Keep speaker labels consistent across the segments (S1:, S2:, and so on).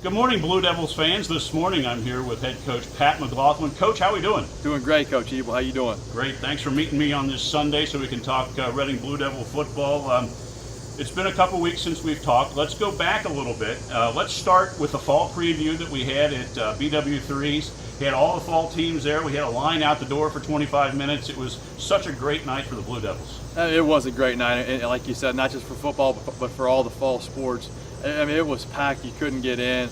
S1: Good morning, Blue Devils fans. This morning I'm here with head coach Pat McLaughlin. Coach, how are we doing?
S2: Doing great, Coach Ebel. How you doing?
S1: Great. Thanks for meeting me on this Sunday so we can talk Reading Blue Devil football. It's been a couple weeks since we've talked. Let's go back a little bit. Let's start with the fall preview that we had at BW3s. We had all the fall teams there. We had a line out the door for 25 minutes. It was such a great night for the Blue Devils.
S2: It was a great night, and like you said, not just for football, but for all the fall sports. I mean, it was packed. You couldn't get in.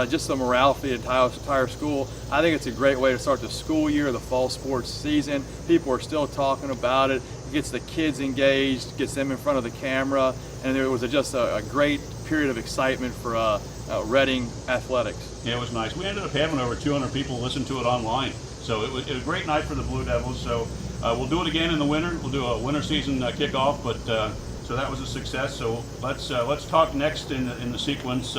S2: Just the morale for the entire school. I think it's a great way to start the school year, the fall sports season. People are still talking about it. It gets the kids engaged, gets them in front of the camera, and there was just a great period of excitement for Reading athletics.
S1: Yeah, it was nice. We ended up having over 200 people listen to it online. So it was a great night for the Blue Devils. So we'll do it again in the winter. We'll do a winter season kickoff, but so that was a success. So let's talk next in the sequence.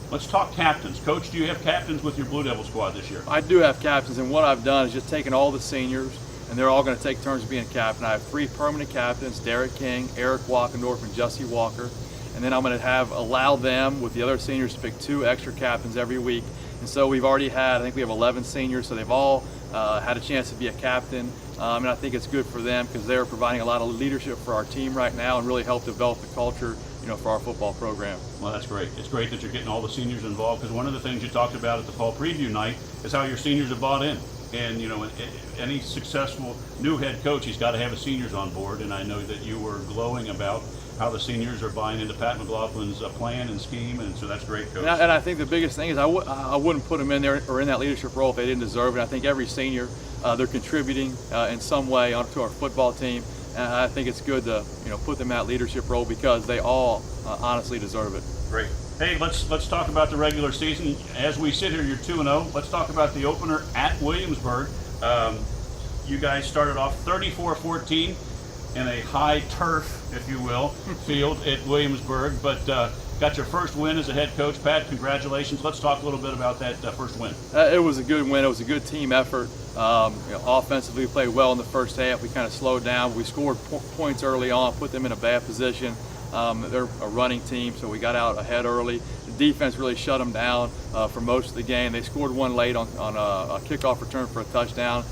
S1: Let's talk captains. Coach, do you have captains with your Blue Devil squad this year?
S2: I do have captains, and what I've done is just taken all the seniors, and they're all going to take turns being captain. I have 3 permanent captains: Derek King, Eric Walkendorf, and Jesse Walker. And then I'm going to allow them with the other seniors to pick 2 extra captains every week. And so we've already had, I think we have 11 seniors, so they've all had a chance to be a captain. And I think it's good for them because they're providing a lot of leadership for our team right now and really help develop the culture, for our football program.
S1: Well, that's great. It's great that you're getting all the seniors involved, because one of the things you talked about at the fall preview night is how your seniors have bought in. And, any successful new head coach, he's got to have his seniors on board. And I know that you were glowing about how the seniors are buying into Pat McLaughlin's plan and scheme, and so that's great, Coach.
S2: And I think the biggest thing is I wouldn't put them in there or in that leadership role if they didn't deserve it. I think every senior, they're contributing in some way onto our football team. And I think it's good to put them in that leadership role because they all honestly deserve it.
S1: Great. Hey, let's talk about the regular season. As we sit here, you're 2-0. Let's talk about the opener at Williamsburg. You guys started off 34-14 in a high turf, if you will, field at Williamsburg, but got your first win as a head coach. Pat, congratulations. Let's talk a little bit about that first win.
S2: It was a good win. It was a good team effort. Offensively, we played well in the first half. We kind of slowed down. We scored points early on, put them in a bad position. They're a running team, so we got out ahead early. The defense really shut them down for most of the game. They scored one late on a kickoff return for a touchdown.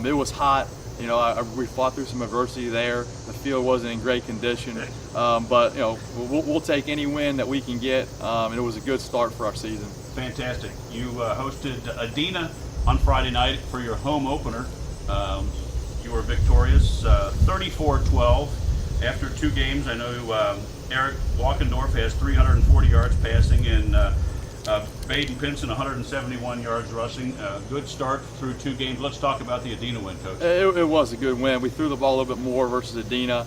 S2: It was hot. We fought through some adversity there. The field wasn't in great condition, but we'll take any win that we can get. And it was a good start for our season.
S1: Fantastic. You hosted Adena on Friday night for your home opener. You were victorious, 34-12. After 2 games, I know Eric Walkendorf has 340 yards passing, and Baden Pinson 171 yards rushing. Good start through 2 games. Let's talk about the Adena win, Coach.
S2: It was a good win. We threw the ball a little bit more versus Adena.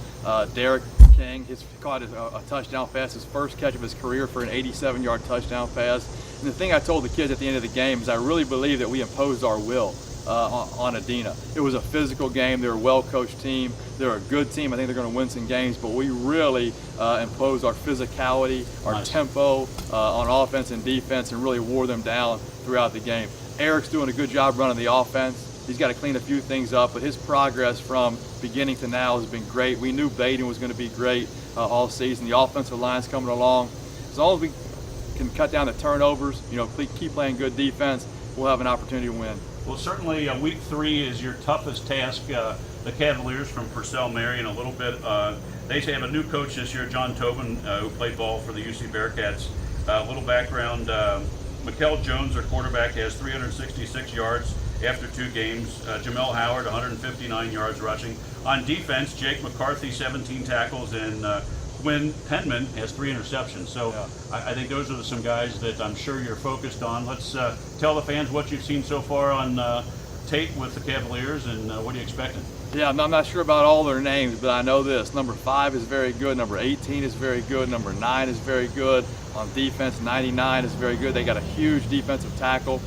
S2: Derek King caught a touchdown pass, his first catch of his career for an 87-yard touchdown pass. And the thing I told the kids at the end of the game is I really believe that we imposed our will on Adena. It was a physical game. They're a well-coached team. They're a good team. I think they're going to win some games, but we really imposed our physicality, our tempo on offense and defense, and really wore them down throughout the game. Eric's doing a good job running the offense. He's got to clean a few things up, but his progress from beginning to now has been great. We knew Baden was going to be great all season. The offensive line's coming along. As long as we can cut down the turnovers, keep playing good defense, we'll have an opportunity to win.
S1: Well, certainly week 3 is your toughest task. The Cavaliers from Purcell-Marian a little bit. They have a new coach this year, John Tobin, who played ball for the UC Bearcats. A little background, Mikel Jones, their quarterback, has 366 yards after 2 games. Jamel Howard, 159 yards rushing. On defense, Jake McCarthy, 17 tackles, and Quinn Penman has 3 interceptions. So I think those are some guys that I'm sure you're focused on. Let's tell the fans what you've seen so far on tape with the Cavaliers, and what are you expecting?
S2: Yeah, I'm not sure about all their names, but I know this. Number 5 is very good. Number 18 is very good. Number 9 is very good. On defense, 99 is very good. They got a huge defensive tackle.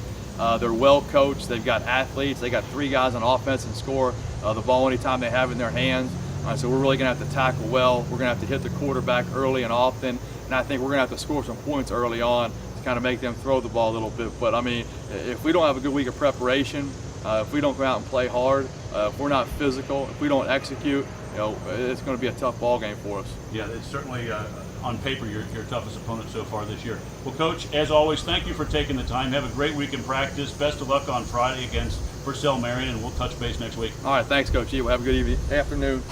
S2: They're well coached. They've got athletes. They got 3 guys on offense and score the ball anytime they have it in their hands. So we're really going to have to tackle well. We're going to have to hit the quarterback early and often, and I think we're going to have to score some points early on to kind of make them throw the ball a little bit. But I mean, if we don't have a good week of preparation, if we don't go out and play hard, if we're not physical, if we don't execute, it's going to be a tough ball game for us.
S1: Yeah, it's certainly on paper, your toughest opponent so far this year. Well, Coach, as always, thank you for taking the time. Have a great week in practice. Best of luck on Friday against Purcell-Marian, and we'll touch base next week.
S2: All right, thanks, Coach E. We'll have a good afternoon.